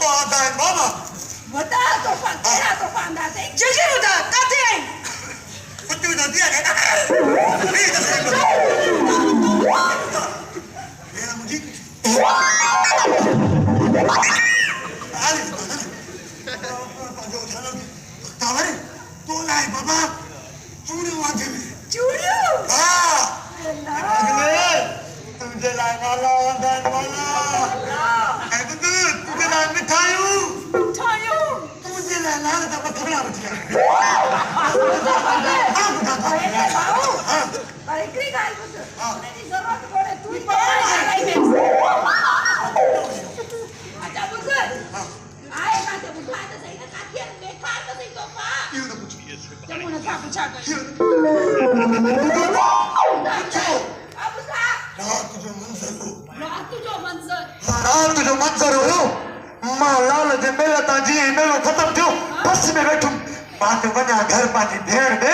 तोहफ़ा बाबा वॾा तोहफ़ा कहिड़ा तोहफ़ा अंदाज़ जल्दी ॿुधा किथे आई कुझु बि न थी आहे मुंहिंजी तो लाइ बाबा चूड़ियूं आंदियूं चूड़ियूं हा तुंहिंजे लाइ माला हूंदा आहिनि माला ऐं तुंहिंजे लाइ मिठायूं तुंहिंजे लाइ लाल जा मखणा वठी आया हिकिड़ी ॻाल्हि ॿुध हुनजी ज़रूरत कोन्हे तूं ई तोहफ़ा ठाराई में अच्छा ॿुध आहे काथे ॿुधाए त सही न काथे ॾेखार त सही तोहफ़ा इहो न पुछो चङो नथा पुछा कयो रात जो मंज़र हुयो मां लाल जे मेल तां जीअं मेलो ख़तम थियो बस में वेठुमि मां त वञा घर पंहिंजी भेण ॾे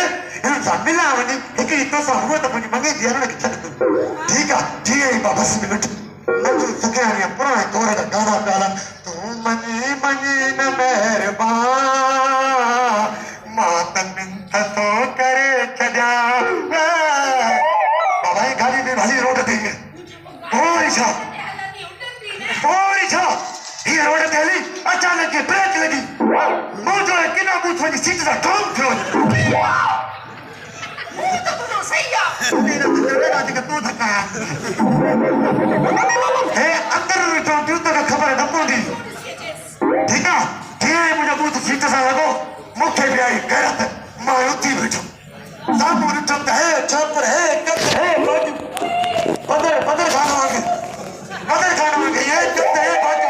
हिन सां मिलां वञी हिकिड़ी तोसां हुअ त मुंहिंजी मङे जी हरण खे छॾ ठीकु आहे जीअं ई मां बस में वेठुमि नंढू सखियाणीअ पुराणे दौर जा गाना पिया हलनि तूं मञी मञी न महिरबान मां त मिंथ थो करे छॾियां बाबा जी गाॾी में हली रोड ते पोइ छा हीअ रोड ते हली अचानक के ब्रेक लॻी मुंहिंजो किनो बूथ वञी सीट सां ठोम थियो तूं धकाया हे अंदरि वेठो थियूं तोखे ख़बर न पवंदी ठीकु आहे जीअं ई मुंहिंजो बूथ सीट सां लॻो मूंखे बि आई गैरत मां उथी वेठुमि साम्हूं ॾिठुमि त हे छापर हे कत हे बदर बदर खानो आगे ये कत हे बाजू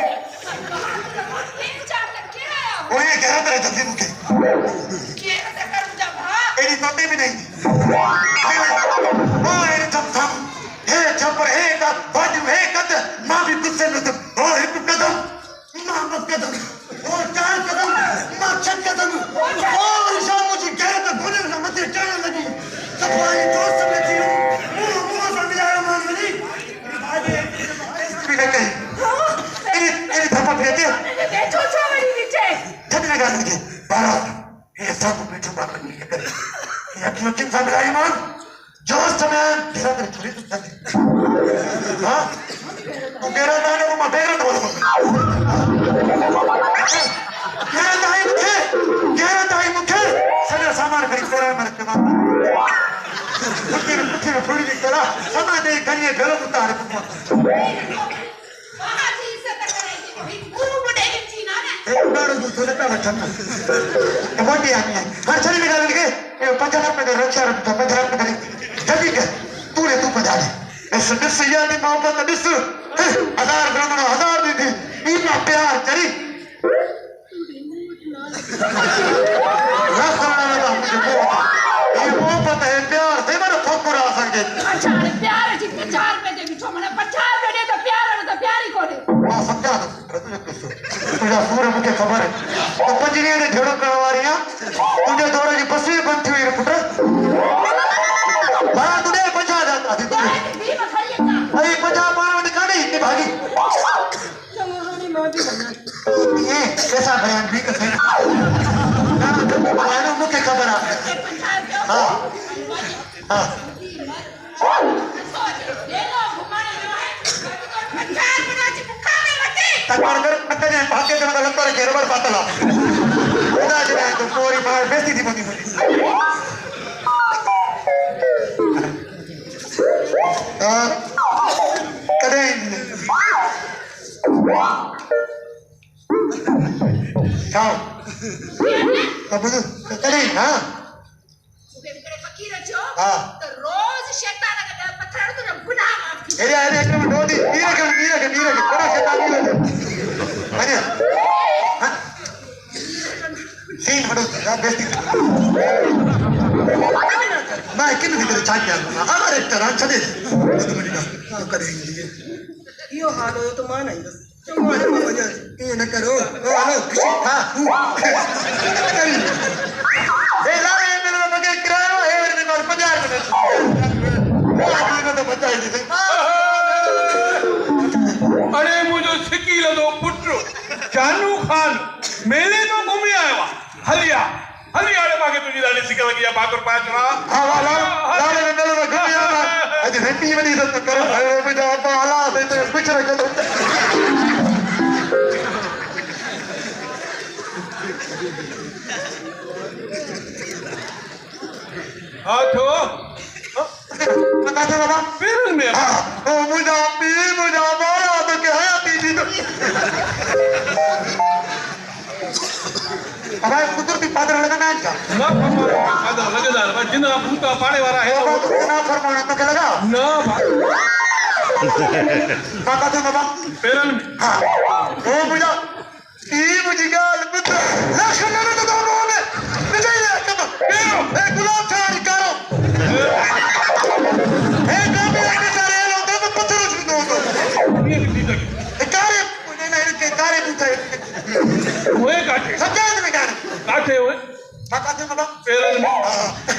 ओए गैरत रहे जल्दी मूंखे एडी तोते बि नहीं ओए थम हे छापर हे कत बाजू हे कत मां बि गुस्से में थम ओ हिकु कदम मां बस कदम ओ चार कदम मां छह कदम और शाम मुझे गैरत घुने न मथे चढ़ने लगी सफाई दोस्त में थी मुंह से मिलाया मान मिली भी कहीं एडी थप्पड़ देते बैठो छो वरी नीचे छड लगा मुझे बारा ये सब बैठो बाबा नहीं कर ये क्यों किन सब मिलाया मान जोश में तेरा तेरे थोड़ी तो चल हां तू तेरा दाने को मैं बेरा तो गैरत आई मुझे सॼो सामान खणी करे मर के मां पुठे में थोड़ी दी तरह सामान दे खणी भेलो उतार बाजी इज्जत करे थी गुरु बुढ़े की ना ने ए उड़ाड़ो दूध ने पे वठन मोटी आनी है हर छड़ी में डाल के ये 50 रुपए का रक्षा रखता 50 रुपए का जल्दी कर तू बजा दे इस दिस यानी मोहब्बत दिस 1000 ग्राम 1000 दी थी इतना प्यार चली मोहब्बत है प्यार से मेरा ठोकर आ सके अच्छा प्यार जी 4 रुपए दे बिछो मने 50 रुपए दे तो प्यार ही कोने हां समझा तुझा पूरा मुझे खबर है तो पंजरीअ ने झेड़ो करण वारियां तुझे दौर जी बस भी बंद थी हुई पुट हां तुझे 50 जाता थी तुझे अरे 50 पाण वटि काढी की भागी चलो रोनी मां भी बना ये कैसा बयान भी कर मानो मुझे खबर है हां हां तकवार कर नक्का जे भागे के मतलब पर घेरवर पातला उदा जे तो पूरी मार बेइज्जती थी बनी हां कदे हां अब कदे हां सुबह करे फकीर छो हां तो रोज शैतान का पत्थर तो गुनाह माफ थी अरे एक मिनट दो दी नीरे के बड़ा शैतानी है अरे हां सीन बड़ो बेइज्जती मैं किन भी करे चाहिए हमारे तरह छदे हां करेंगे यो हाल हो तो मान आई बस तुम्हारे मामा जान ये न करो ओ हेलो खुशी हां ए ला ये मेरे बगे किराया है मेरे को 50 मिनट आदमी को तो बता ही नहीं अरे मुझे सिकी लदो पुत्र जानू खान मेले तो घूमी आयो आहे हलिया हली हाणे मूंखे तुंहिंजी ॾाढी सिक लॻी आहे भाकुर पाए चढ़ा हाँ वाला लाल में मेले में घूमी आया अज रेटी वनी सत करो अरे मुझे अब आला से कुछ न करो हाँ थो बता दो बाबा पेरन में ओ मुझे मारा तो क्या है दीदी तो हमारे पुत्र भी पादर लगाना है क्या ना फरमाना आधा लगेदार बस जिन भूता पाड़े वाला है वो तो ना फरमाना तो क्या लगा ना बता दो बाबा पेरन में हाँ ओ मुझे गाल पुत्र लक्ष्मण ने तो दोनों में विजय ले कब ए गुलाब चारी करो ए गाने के सारे लोग तो पत्थर उछ दो ये भी ठीक है कारे नहीं के कारे पूछे हुए काटे समझा नहीं गाने काटे हुए बता दो बाबा पेरन में